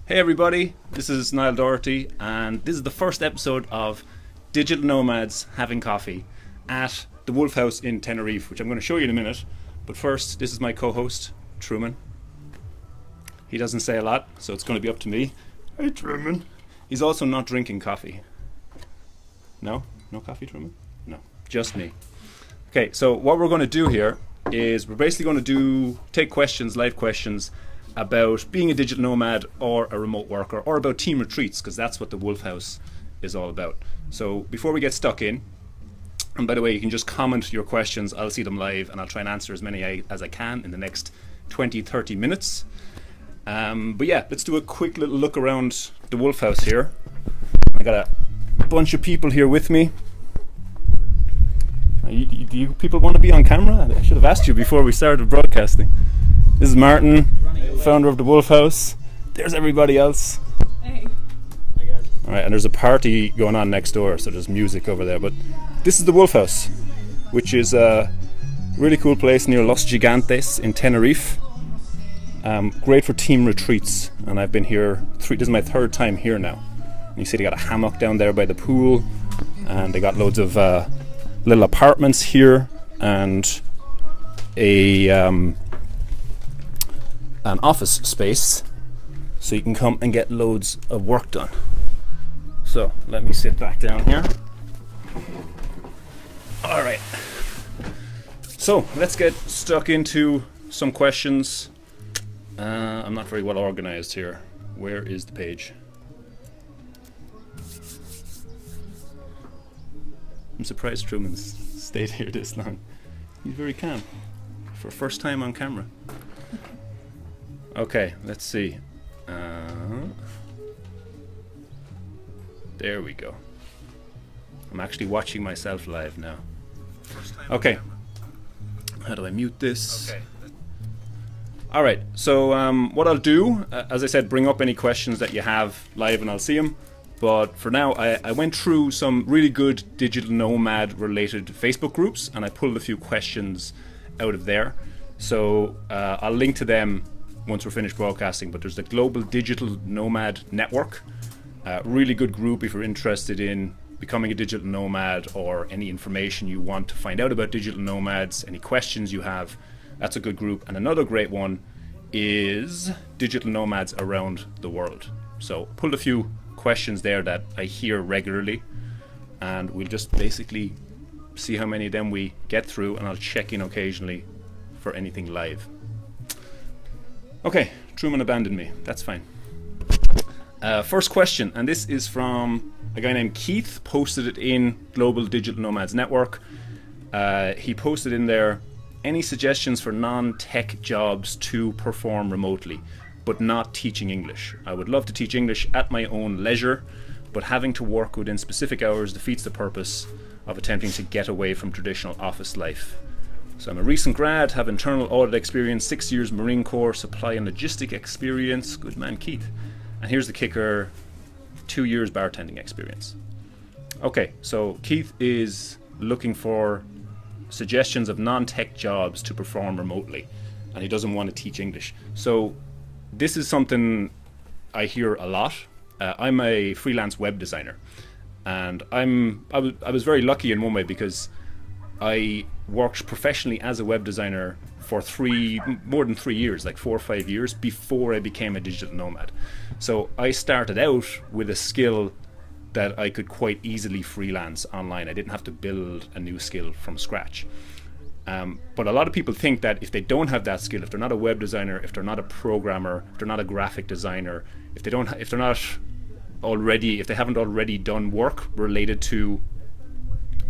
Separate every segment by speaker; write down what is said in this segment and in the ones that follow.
Speaker 1: Hey everybody, this is Niall Doherty and this is the first episode of Digital Nomads Having Coffee at the Wolfhouse in Tenerife, which I'm going to show you in a minute. But first, this is my co-host, Truman. He doesn't say a lot, so it's going to be up to me. Hey Truman. He's also not drinking coffee. No? No coffee, Truman? No, just me. Okay, so what we're going to do here is we're basically going to take questions, live questions, about being a digital nomad or a remote worker, or about team retreats, because that's what the Wolfhouse is all about. So before we get stuck in, and by the way, you can just comment your questions, I'll see them live and I'll try and answer as many as I can in the next 20-30 minutes. But yeah, let's do a quick little look around the Wolfhouse here. I got a bunch of people here with me. Do you people want to be on camera? I should have asked you before we started broadcasting. This is Martin, founder of the Wolfhouse. There's everybody else.
Speaker 2: Hey.
Speaker 1: Alright, and there's a party going on next door, so there's music over there. But this is the Wolfhouse, which is a really cool place near Los Gigantes in Tenerife. Great for team retreats, and I've been here, this is my third time here now. And you see they got a hammock down there by the pool, and they got loads of little apartments here, and an office space, so you can come and get loads of work done. So let me sit back down here. Alright, so let's get stuck into some questions. I'm not very well organized here. Where is the page? I'm surprised Truman's stayed here this long. He's very calm for first time on camera. Okay, let's see. There we go. I'm actually watching myself live now. Okay. How do I mute this? Okay. Alright, so what I'll do, as I said, bring up any questions that you have live and I'll see them. But for now, I went through some really good digital nomad related Facebook groups and I pulled a few questions out of there. So I'll link to them once we're finished broadcasting, but there's the Global Digital Nomad Network. Really good group if you're interested in becoming a digital nomad or any information you want to find out about digital nomads, any questions you have, that's a good group. And another great one is Digital Nomads Around the World. So pulled a few questions there that I hear regularly, and we'll just basically see how many of them we get through, and I'll check in occasionally for anything live. Okay, Truman abandoned me. That's fine. First question, and this is from a guy named Keith, posted it in Global Digital Nomads Network. He posted in there, any suggestions for non-tech jobs to perform remotely, but not teaching English? I would love to teach English at my own leisure, but having to work within specific hours defeats the purpose of attempting to get away from traditional office life. So I'm a recent grad, have internal audit experience, 6 years Marine Corps, supply and logistic experience. Good man, Keith. And here's the kicker, 2 years bartending experience. Okay, so Keith is looking for suggestions of non-tech jobs to perform remotely, and he doesn't want to teach English. So this is something I hear a lot. I'm a freelance web designer, and I was very lucky in one way because I worked professionally as a web designer for more than 3 years, like 4 or 5 years before I became a digital nomad. So I started out with a skill that I could quite easily freelance online. I didn't have to build a new skill from scratch. But a lot of people think that if they don't have that skill, if they're not a web designer, if they're not a programmer, if they're not a graphic designer, if they haven't already done work related to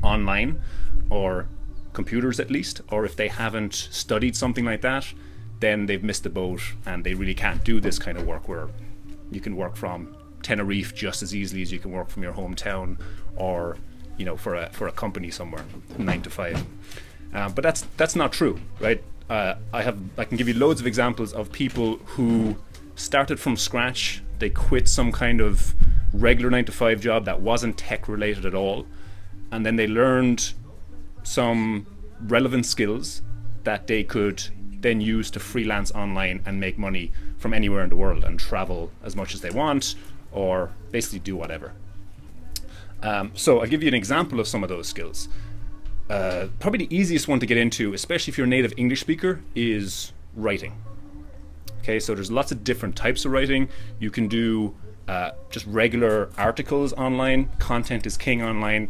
Speaker 1: online or computers at least, or if they haven't studied something like that, then they've missed the boat and they really can't do this kind of work where you can work from Tenerife just as easily as you can work from your hometown, or for a company somewhere 9 to 5. But that's not true, right? I can give you loads of examples of people who started from scratch. They quit some kind of regular 9 to 5 job that wasn't tech related at all, and then they learned some relevant skills that they could then use to freelance online and make money from anywhere in the world and travel as much as they want, or basically do whatever. So I'll give you an example of some of those skills. Probably the easiest one to get into, especially if you're a native English speaker, is writing. Okay, so there's lots of different types of writing. You can do just regular articles online. Content is king online.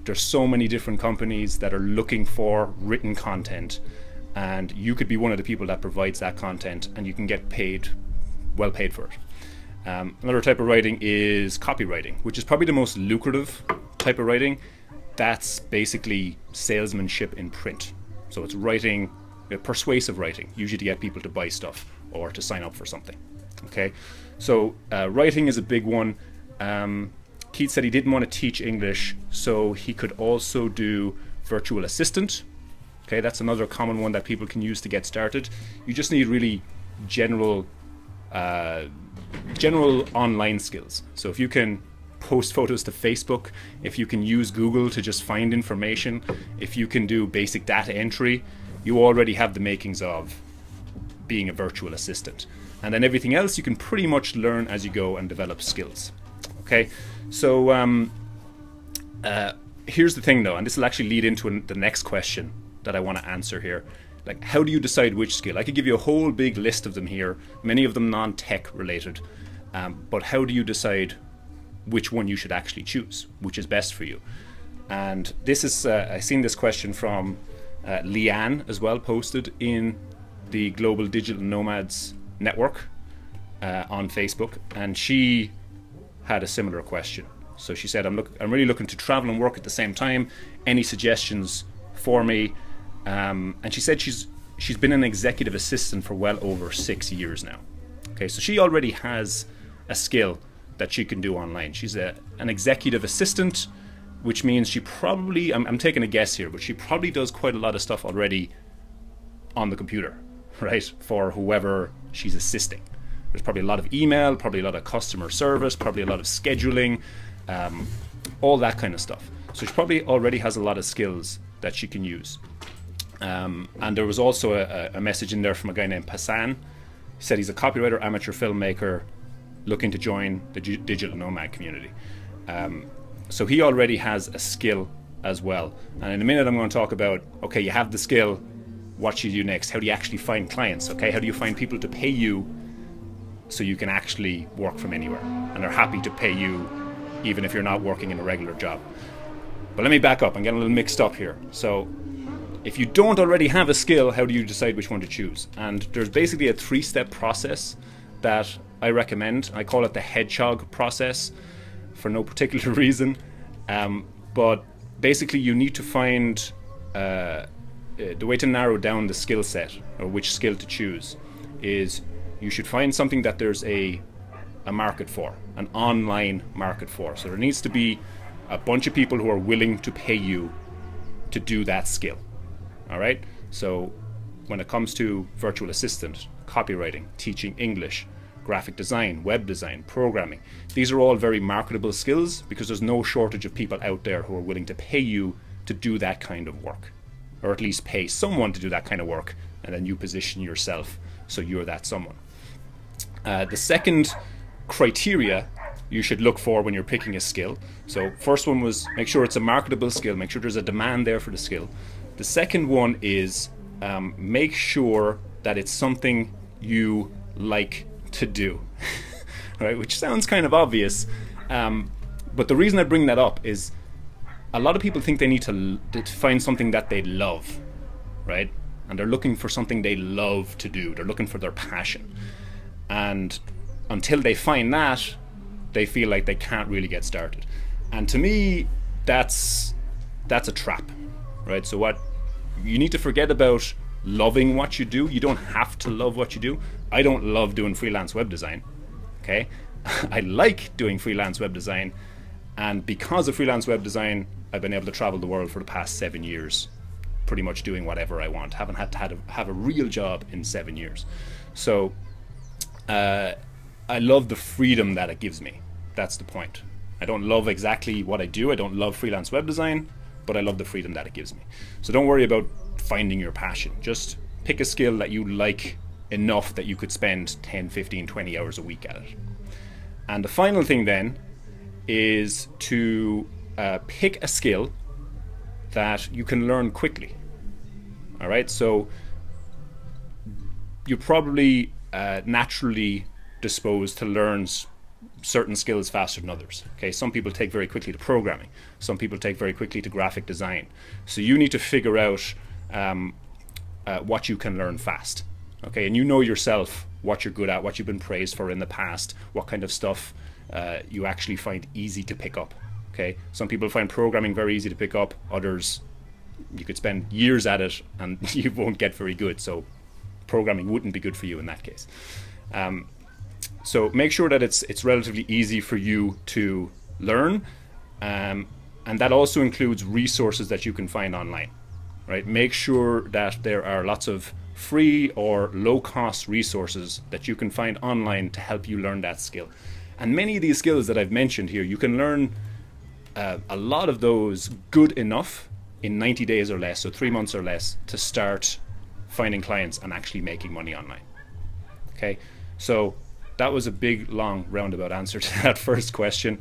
Speaker 1: There's so many different companies that are looking for written content, and you could be one of the people that provides that content, and you can get paid, well paid for it. Another type of writing is copywriting, which is probably the most lucrative type of writing. That's basically salesmanship in print. So it's writing, persuasive writing, usually to get people to buy stuff or to sign up for something. Okay, so writing is a big one. Keith said he didn't want to teach English, so he could also do virtual assistant. Okay, that's another common one that people can use to get started. You just need really general online skills. So if you can post photos to Facebook, if you can use Google to just find information, if you can do basic data entry, you already have the makings of being a virtual assistant. And then everything else you can pretty much learn as you go and develop skills. Okay, so here's the thing though, and this will actually lead into the next question that I want to answer here. Like, how do you decide which skill? I could give you a whole big list of them here, many of them non-tech related, but how do you decide which one you should actually choose, which is best for you? And this is, I've seen this question from Leanne as well, posted in the Global Digital Nomads network on Facebook, and she had a similar question. So she said, I'm really looking to travel and work at the same time. Any suggestions for me? And she said she's been an executive assistant for well over 6 years now. Okay, so she already has a skill that she can do online. She's an executive assistant, which means she probably, I'm taking a guess here, but she probably does quite a lot of stuff already on the computer, right, for whoever she's assisting. There's probably a lot of email, probably a lot of customer service, probably a lot of scheduling, all that kind of stuff. So she probably already has a lot of skills that she can use. And there was also a message in there from a guy named Passan. He said he's a copywriter, amateur filmmaker, looking to join the digital nomad community. So he already has a skill as well. And in a minute I'm going to talk about, okay, you have the skill, what should you do next? How do you actually find clients? Okay, how do you find people to pay you so you can actually work from anywhere and are happy to pay you even if you're not working in a regular job? But let me back up, I'm getting a little mixed up here. So if you don't already have a skill, how do you decide which one to choose? And there's basically a 3-step process that I recommend. I call it the hedgehog process for no particular reason. But basically you need to find the way to narrow down the skill set, or which skill to choose, is you should find something that there's a market for, an online market for. So there needs to be a bunch of people who are willing to pay you to do that skill. All right, so when it comes to virtual assistant, copywriting, teaching English, graphic design, web design, programming, these are all very marketable skills because there's no shortage of people out there who are willing to pay you to do that kind of work, or at least pay someone to do that kind of work, and then you position yourself so you're that someone. The second criteria you should look for when you're picking a skill, so first one was make sure it's a marketable skill, make sure there's a demand there for the skill. The second one is make sure that it's something you like to do, right? Which sounds kind of obvious, but the reason I bring that up is a lot of people think they need to find something that they love, right? And they're looking for something they love to do. They're looking for their passion. And until they find that, they feel like they can't really get started. And to me, that's a trap, right? So what you need to forget about loving what you do. You don't have to love what you do. I don't love doing freelance web design, okay? I like doing freelance web design, and because of freelance web design, I've been able to travel the world for the past 7 years, pretty much doing whatever I want. Haven't had to have a real job in 7 years. So I love the freedom that it gives me. That's the point. I don't love exactly what I do. I don't love freelance web design, but I love the freedom that it gives me. So don't worry about finding your passion. Just pick a skill that you like enough that you could spend 10, 15, 20 hours a week at it. And the final thing then is to pick a skill that you can learn quickly. All right, so you're probably naturally disposed to learn certain skills faster than others. Okay, some people take very quickly to programming. Some people take very quickly to graphic design. So you need to figure out what you can learn fast. Okay, and you know yourself what you're good at, what you've been praised for in the past, what kind of stuff you actually find easy to pick up. Okay, some people find programming very easy to pick up. Others, you could spend years at it and you won't get very good. So programming wouldn't be good for you in that case. So make sure that it's relatively easy for you to learn, and that also includes resources that you can find online. Right? Make sure that there are lots of free or low-cost resources that you can find online to help you learn that skill. And many of these skills that I've mentioned here, you can learn a lot of those good enough in 90 days or less, so 3 months or less, to start finding clients and actually making money online. Okay, so that was a big, long, roundabout answer to that first question.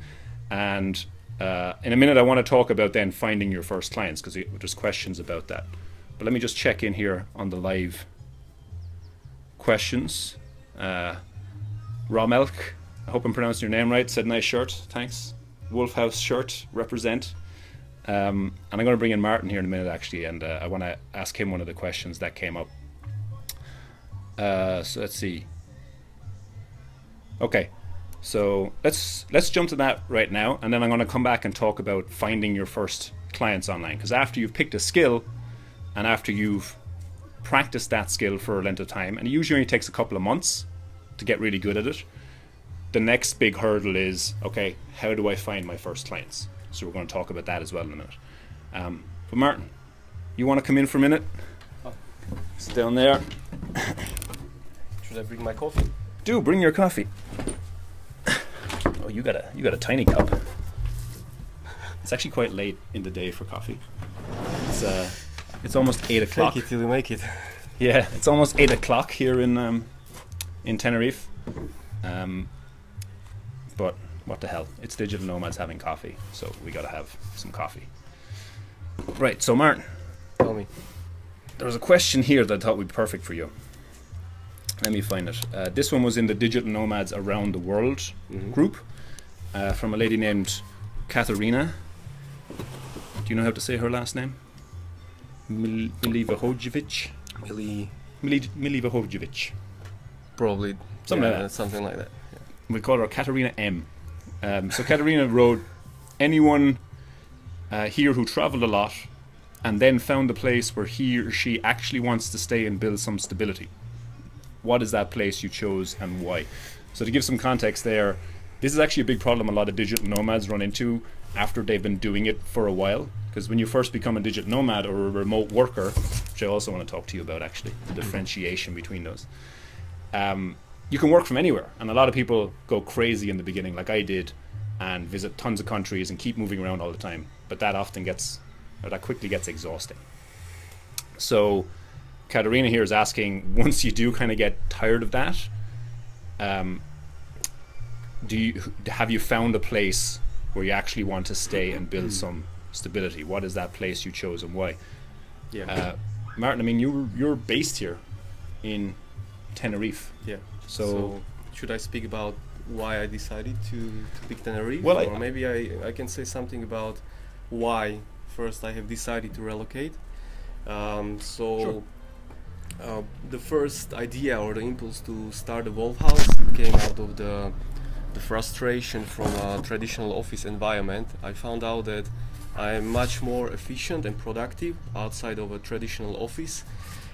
Speaker 1: And in a minute, I want to talk about then finding your first clients, because there's questions about that. But let me just check in here on the live questions. Raw Milk, I hope I'm pronouncing your name right, said nice shirt, thanks. Wolfhouse shirt, represent. And I'm going to bring in Martin here in a minute actually, and I want to ask him one of the questions that came up. So let's see. Okay, so let's jump to that right now, and then I'm going to come back and talk about finding your first clients online. Because after you've picked a skill, and after you've practiced that skill for a length of time, and it usually only takes a couple of months to get really good at it, the next big hurdle is, okay, how do I find my first clients? So we're going to talk about that as well in a minute. But Martin, you want to come in for a minute?
Speaker 2: Oh.
Speaker 1: Sit down there.
Speaker 2: Should I bring my coffee?
Speaker 1: Do bring your coffee. Oh, you got a tiny cup. It's actually quite late in the day for coffee. It's almost 8 o'clock.
Speaker 2: Take it till you make it.
Speaker 1: Yeah, it's almost 8 o'clock here in Tenerife. But what the hell? It's Digital Nomads having coffee, so we gotta have some coffee. Right, so Martin.
Speaker 2: Tell me.
Speaker 1: There was a question here that I thought would be perfect for you. Let me find it. This one was in the Digital Nomads Around the World group from a lady named Katarina. Do you know how to say her last name? Milivojevic? Milivojevic.
Speaker 2: Probably.
Speaker 1: Something like that.
Speaker 2: Something like that. Yeah.
Speaker 1: We call her Katarina M. So Katarina wrote, anyone here who traveled a lot and then found a place where he or she actually wants to stay and build some stability. What is that place you chose and why? So to give some context there, this is actually a big problem a lot of digital nomads run into after they've been doing it for a while. Because when you first become a digital nomad or a remote worker, which I also want to talk to you about actually, the differentiation between those, you can work from anywhere. And a lot of people go crazy in the beginning like I did and visit tons of countries and keep moving around all the time. But that quickly gets exhausting. So Katarina here is asking, once you do kind of get tired of that, have you found a place where you actually want to stay and build some stability? What is that place you chose and why?
Speaker 2: Yeah.
Speaker 1: Martin, I mean, you're based here in Tenerife.
Speaker 2: Yeah.
Speaker 1: So
Speaker 2: should I speak about why I decided to pick Tenerife?
Speaker 1: Well,
Speaker 2: or maybe I can say something about why first I have decided to relocate. Sure. The first idea or the impulse to start the Wolfhouse came out of the frustration from a traditional office environment. I found out that I am much more efficient and productive outside of a traditional office,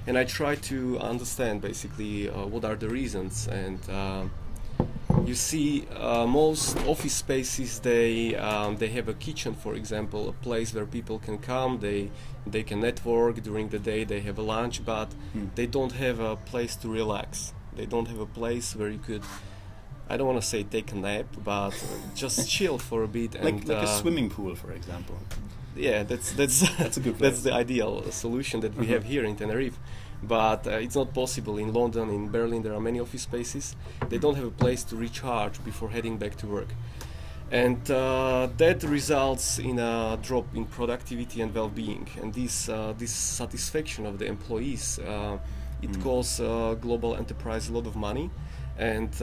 Speaker 2: and I tried to understand basically what are the reasons. And you see, most office spaces they have a kitchen, for example, a place where people can come. They can network during the day. They have a lunch, but they don't have a place to relax. They don't have a place where you could, I don't want to say take a nap, but just chill for a bit.
Speaker 1: Like a swimming pool, for example.
Speaker 2: Yeah, that's
Speaker 1: a good place.
Speaker 2: That's the ideal solution that we have here in Tenerife. but it's not possible in London. In Berlin there are many office spaces. They don't have a place to recharge before heading back to work, and that results in a drop in productivity and well-being, and this dissatisfaction of the employees it costs global enterprise a lot of money. And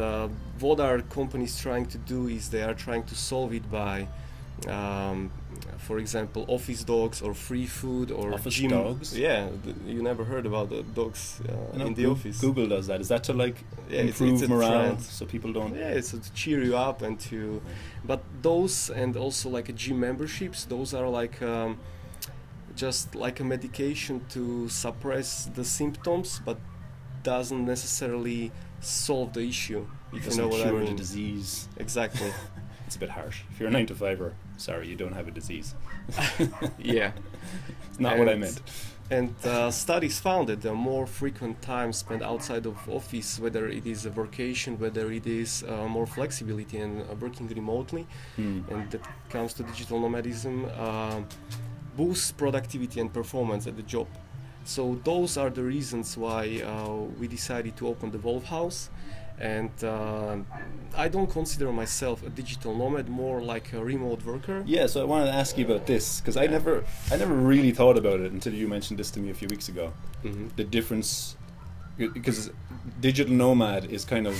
Speaker 2: what our companies trying to do is they are trying to solve it by for example, office dogs or free food or
Speaker 1: office
Speaker 2: gym
Speaker 1: dogs.
Speaker 2: Yeah, you never heard about the dogs in the office.
Speaker 1: Google does that. Is that to like improve
Speaker 2: it's
Speaker 1: morale
Speaker 2: trend.
Speaker 1: so people don't?
Speaker 2: Yeah, it's to cheer you up and to. But those and also like a gym memberships, those are like just like a medication to suppress the symptoms, but doesn't necessarily solve the issue. If you know what I mean.
Speaker 1: The disease.
Speaker 2: Exactly.
Speaker 1: It's a bit harsh. If you're a 9-to-5er, sorry, you don't have a disease.
Speaker 2: Yeah.
Speaker 1: It's not what I meant.
Speaker 2: And studies found that the more frequent time spent outside of office, whether it is a vacation, whether it is more flexibility and working remotely, and that comes to digital nomadism, boosts productivity and performance at the job. So those are the reasons why we decided to open the Wolfhouse. And I don't consider myself a digital nomad, more like a remote worker.
Speaker 1: Yeah, so I wanted to ask you about this because I never really thought about it until you mentioned this to me a few weeks ago. The difference, because digital nomad is kind of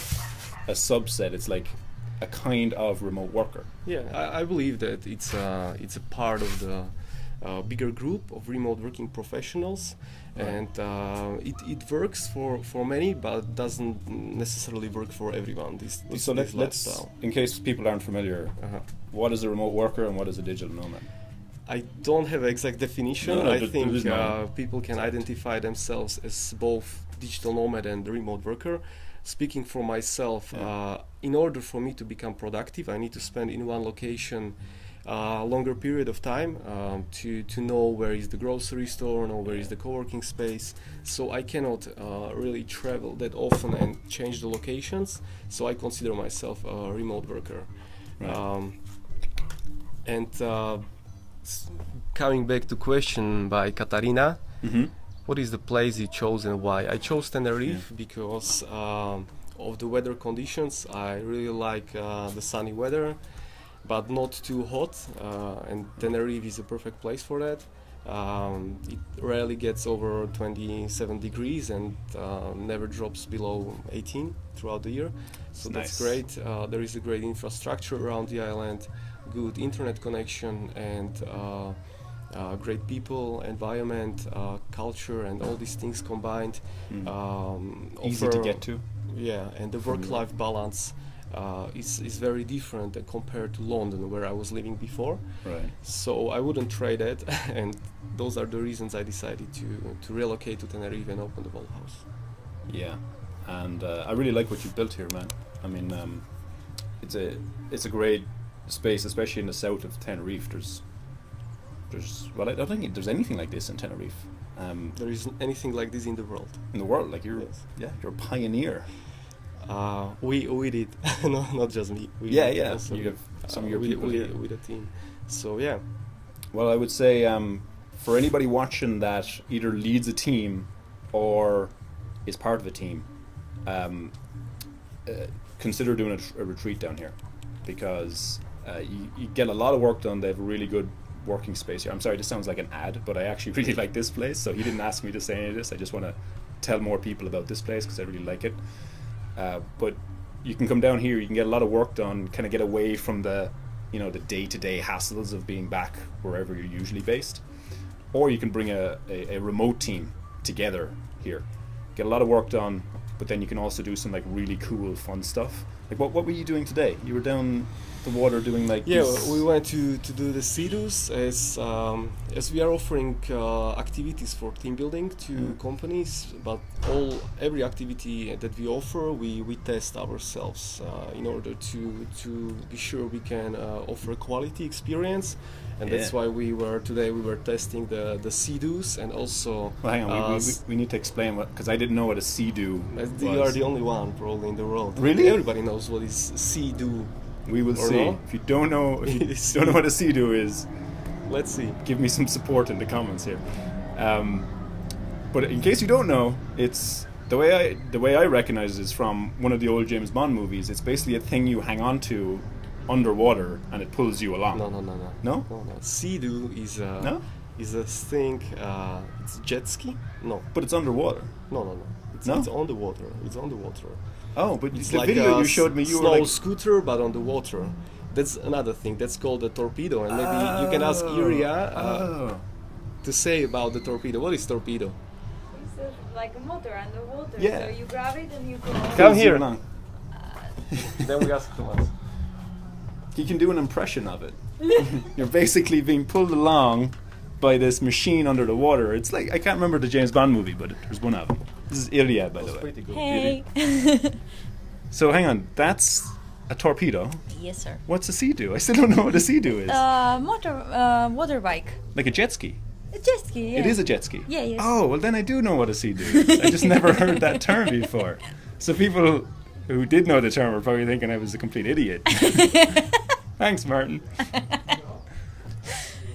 Speaker 1: a subset. It's like a kind of remote worker.
Speaker 2: Yeah, I believe that it's a part of the bigger group of remote working professionals. And it works for many, but doesn't necessarily work for everyone.
Speaker 1: So let's, in case people aren't familiar, what is a remote worker and what is a digital nomad?
Speaker 2: I don't have an exact definition.
Speaker 1: No,
Speaker 2: I think people can identify themselves as both digital nomad and remote worker. Speaking for myself, in order for me to become productive, I need to spend in one location a longer period of time to know where is the grocery store, know where is the co-working space. So I cannot really travel that often and change the locations. So I consider myself a remote worker. Right. Coming back to question by Katarina, what is the place you chose and why? I chose Tenerife because of the weather conditions. I really like the sunny weather, but not too hot, and Tenerife is a perfect place for that. It rarely gets over 27 degrees and never drops below 18 throughout the year, so that's great. There is a great infrastructure around the island, good internet connection, and great people, environment, culture, and all these things combined.
Speaker 1: Easy to get to.
Speaker 2: Yeah, and the work-life balance is very different compared to London, where I was living before.
Speaker 1: Right.
Speaker 2: So I wouldn't trade it, and those are the reasons I decided to relocate to Tenerife and open the Wolfhouse.
Speaker 1: Yeah, and I really like what you built here, man. I mean, it's a great space, especially in the south of Tenerife. There's well, I don't think there's anything like this in Tenerife.
Speaker 2: There isn't anything like this in the world.
Speaker 1: In the world, like you're a pioneer.
Speaker 2: We did, no, not just me.
Speaker 1: You have some of your people here
Speaker 2: with a team. So yeah.
Speaker 1: Well, I would say for anybody watching that either leads a team or is part of a team, consider doing a retreat down here, because you get a lot of work done. They have a really good working space here. I'm sorry, this sounds like an ad, but I actually really like this place. So he didn't ask me to say any of this. I just want to tell more people about this place because I really like it. But you can come down here, you can get a lot of work done, kind of get away from the day-to-day hassles of being back wherever you're usually based. Or you can bring a remote team together here, get a lot of work done, but then you can also do some like really cool, fun stuff. Like what were you doing today? You were down the water doing like
Speaker 2: we went to do the CEDUs as we are offering activities for team building to companies, but every activity that we offer we test ourselves in order to be sure we can offer a quality experience, and that's why we were testing the CEDUs, and also
Speaker 1: well, hang on, we need to explain what, because I didn't know what a CEDU was.
Speaker 2: You are the only one probably in the world.
Speaker 1: Really?
Speaker 2: Everybody knows what is CEDU.
Speaker 1: We will see. No? If you don't know what a CEDU is,
Speaker 2: let's see.
Speaker 1: Give me some support in the comments here. But in case you don't know, it's the way I recognize it is from one of the old James Bond movies. It's basically a thing you hang on to underwater and it pulls you along.
Speaker 2: No.
Speaker 1: No?
Speaker 2: No. Sea-Doo is a
Speaker 1: No?
Speaker 2: is a thing. It's jet ski. No.
Speaker 1: But it's underwater.
Speaker 2: No. It's on the water. It's on the water.
Speaker 1: Oh, but
Speaker 2: It's
Speaker 1: the
Speaker 2: like
Speaker 1: video
Speaker 2: a
Speaker 1: you showed me, you
Speaker 2: snow
Speaker 1: were like,
Speaker 2: scooter, but on the water. That's another thing. That's called a torpedo, and maybe you can ask Iria to say about the torpedo. What is torpedo?
Speaker 3: It's like a motor underwater.
Speaker 1: Yeah.
Speaker 3: So you grab it and you go.
Speaker 2: Come
Speaker 1: pulls you
Speaker 2: here.
Speaker 1: along.
Speaker 2: Then we ask Thomas.
Speaker 1: You can do an impression of it. You're basically being pulled along by this machine under the water. It's like, I can't remember the James Bond movie, but there's one of them. This is Iria, by the way.
Speaker 2: Pretty good.
Speaker 3: Hey.
Speaker 1: So hang on, that's a torpedo.
Speaker 3: Yes, sir.
Speaker 1: What's a Sea-Doo? I still don't know what a Sea-Doo is.
Speaker 3: Water bike.
Speaker 1: Like a jet ski.
Speaker 3: A jet ski. Yeah.
Speaker 1: It is a jet ski.
Speaker 3: Yeah, yes.
Speaker 1: Oh, well then I do know what a Sea-Doo is. I just never heard that term before. So people who did know the term were probably thinking I was a complete idiot. Thanks, Martin.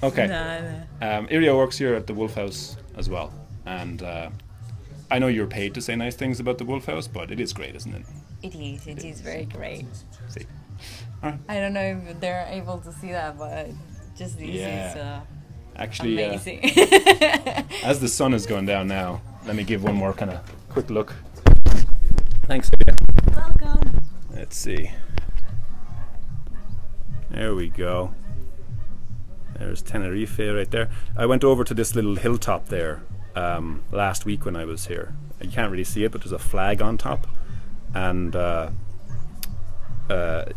Speaker 1: Okay.
Speaker 3: No.
Speaker 1: Iria works here at the Wolfhouse as well. And I know you're paid to say nice things about the Wolfhouse, but it is great, isn't it?
Speaker 3: It is very great.
Speaker 1: See.
Speaker 3: I don't know if they're able to see that, but just this is
Speaker 1: Actually,
Speaker 3: amazing.
Speaker 1: as the sun is going down now, let me give one more kind of quick look. Thanks, Iria.
Speaker 3: Welcome.
Speaker 1: Let's see. There we go. There's Tenerife right there. I went over to this little hilltop there last week when I was here. You can't really see it, but there's a flag on top. And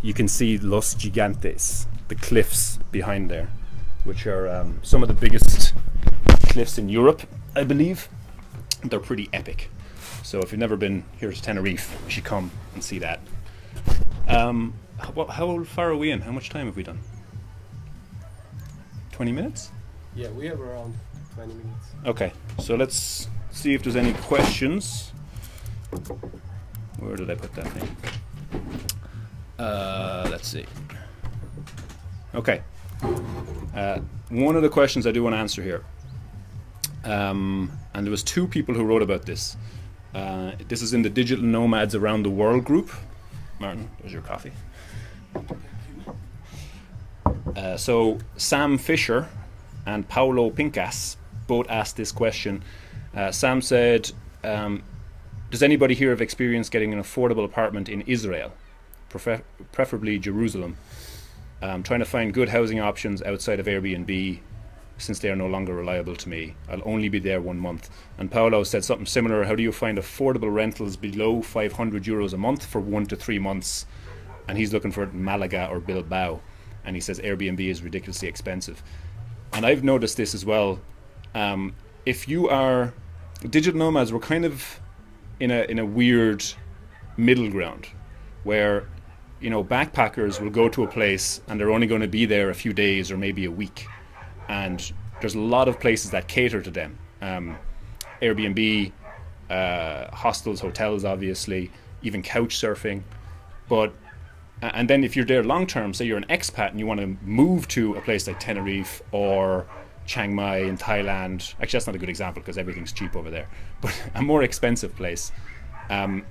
Speaker 1: you can see Los Gigantes, the cliffs behind there, which are some of the biggest cliffs in Europe, I believe. They're pretty epic. So if you've never been here to Tenerife, you should come and see that. How far are we in? How much time have we done? 20 minutes?
Speaker 2: Yeah, we have around 20 minutes.
Speaker 1: Okay, so let's see if there's any questions. Where did I put that thing? Let's see. Okay. One of the questions I do want to answer here. And there was two people who wrote about this. This is in the Digital Nomads Around the World group. Martin, there's your coffee. So Sam Fisher and Paulo Pincas both asked this question. Sam said, does anybody here have experience getting an affordable apartment in Israel, preferably Jerusalem? Trying to find good housing options outside of Airbnb since they are no longer reliable to me. I'll only be there 1 month. And Paolo said something similar. How do you find affordable rentals below €500 a month for 1 to 3 months? And he's looking for Malaga or Bilbao. And he says Airbnb is ridiculously expensive. And I've noticed this as well. If you are digital nomads, we're kind of in a weird middle ground where, you know, backpackers will go to a place and they're only going to be there a few days or maybe a week. And there's a lot of places that cater to them. Airbnb, hostels, hotels, obviously, even couch surfing. But and then if you're there long term, say you're an expat and you want to move to a place like Tenerife or Chiang Mai in Thailand. Actually, that's not a good example because everything's cheap over there. But a more expensive place. Then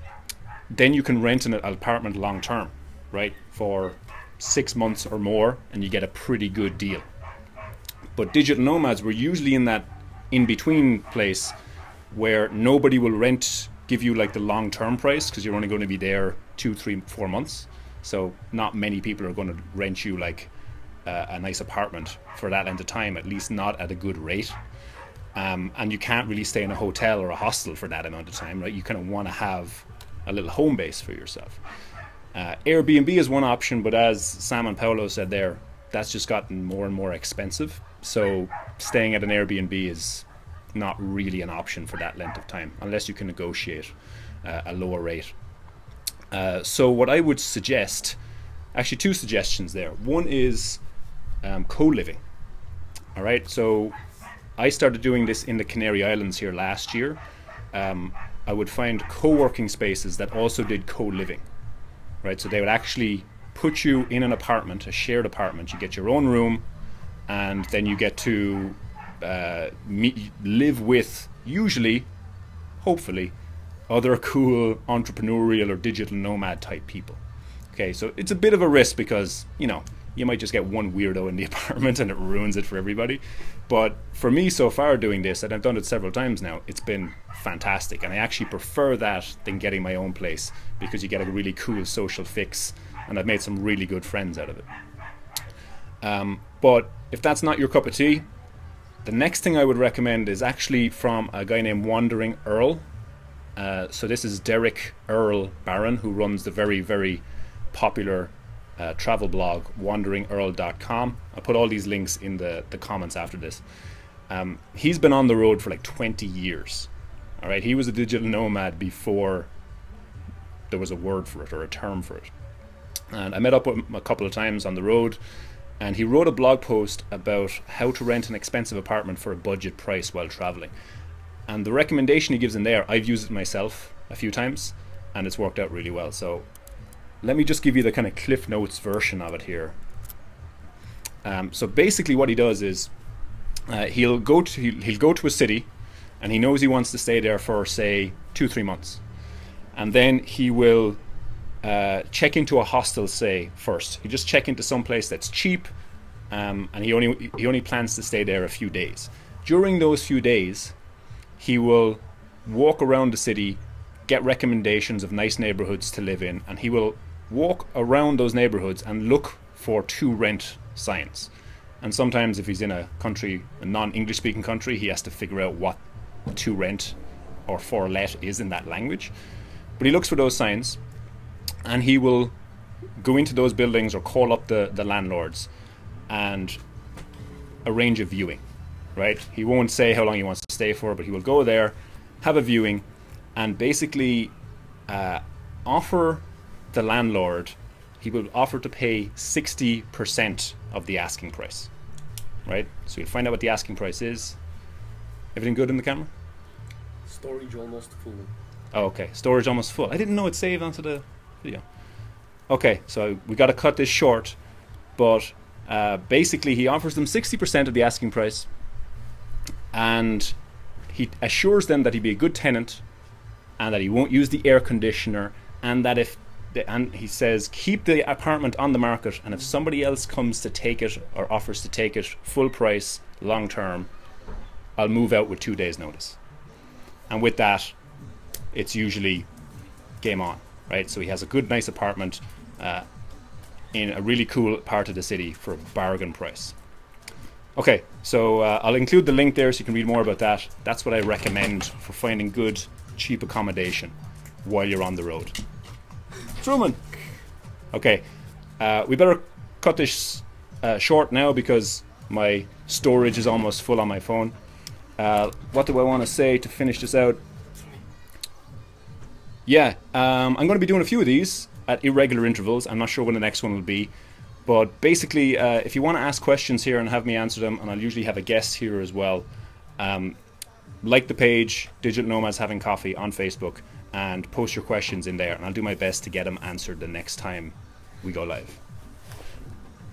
Speaker 1: you can rent an apartment long term, right, for 6 months or more, and you get a pretty good deal. But digital nomads were usually in that in-between place where nobody will give you like the long-term price because you're only going to be there 2, 3, 4 months. So not many people are going to rent you like a nice apartment for that length of time, at least not at a good rate. And you can't really stay in a hotel or a hostel for that amount of time, right? You kind of want to have a little home base for yourself. Airbnb is one option, but as Sam and Paolo said there, that's just gotten more and more expensive. So staying at an Airbnb is not really an option for that length of time, unless you can negotiate a lower rate. So what I would suggest, actually 2 suggestions there. One is co-living. All right, so I started doing this in the Canary Islands here last year. I would find co-working spaces that also did co-living. Right, so they would actually put you in an apartment, a shared apartment. You get your own room, and then you get to live with usually hopefully, other cool entrepreneurial or digital nomad type people. Okay, so it's a bit of a risk because, you know, you might just get one weirdo in the apartment and it ruins it for everybody. But for me so far doing this, and I've done it several times now, it's been fantastic. And I actually prefer that than getting my own place because you get a really cool social fix, and I've made some really good friends out of it. But if that's not your cup of tea, the next thing I would recommend is actually from a guy named Wandering Earl. So this is Derek Earl Barron, who runs the very, very popular travel blog wanderingearl.com. I'll put all these links in the comments after this. He's been on the road for like 20 years. All right, he was a digital nomad before there was a word for it or a term for it. And I met up with him a couple of times on the road, and he wrote a blog post about how to rent an expensive apartment for a budget price while traveling. And the recommendation he gives in there, I've used it myself a few times, and it's worked out really well. So let me just give you the kind of Cliff Notes version of it here. So basically what he does is he'll go to a city, and he knows he wants to stay there for, say, 2-3 months. And then he will check into a hostel, say, first. He just check into some place that's cheap, and he only plans to stay there a few days. During those few days, he will walk around the city, get recommendations of nice neighborhoods to live in, and he will walk around those neighborhoods and look for to rent signs. And sometimes if he's in a country, a non-English speaking country, he has to figure out what to rent or for let is in that language. But he looks for those signs, and he will go into those buildings or call up the landlords and arrange a viewing, right? He won't say how long he wants to stay for, but he will go there, have a viewing, and basically offer the landlord, he will offer to pay 60% of the asking price, right? So you'll find out what the asking price is. Everything good in the camera?
Speaker 2: Storage almost full.
Speaker 1: Oh, okay, storage almost full. I didn't know it saved onto the video. Okay, so we got to cut this short, but basically he offers them 60% of the asking price, and he assures them that he'd be a good tenant and that he won't use the air conditioner, and that and he says keep the apartment on the market, and if somebody else comes to take it or offers to take it full price long term, I'll move out with 2 days notice. And with that, it's usually game on, right? So he has a good nice apartment in a really cool part of the city for a bargain price. Okay, so I'll include the link there so you can read more about that. That's what I recommend for finding good, cheap accommodation while you're on the road. Truman! Okay, we better cut this short now because my storage is almost full on my phone. What do I want to say to finish this out? Yeah, I'm going to be doing a few of these at irregular intervals. I'm not sure when the next one will be. But basically, if you want to ask questions here and have me answer them, and I'll usually have a guest here as well, like the page, Digital Nomads Having Coffee on Facebook, and post your questions in there, and I'll do my best to get them answered the next time we go live.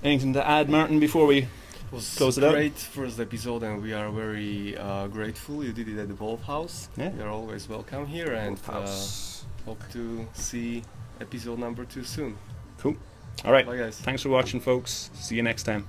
Speaker 1: Anything to add, Martin, before we close it out?
Speaker 2: Great first episode, and we are very grateful you did it at the Wolfhouse.
Speaker 1: Yeah.
Speaker 2: You're always welcome here, and hope to see episode number 2 soon.
Speaker 1: Cool. All right.
Speaker 2: Bye, guys.
Speaker 1: Thanks for watching, folks. See you next time.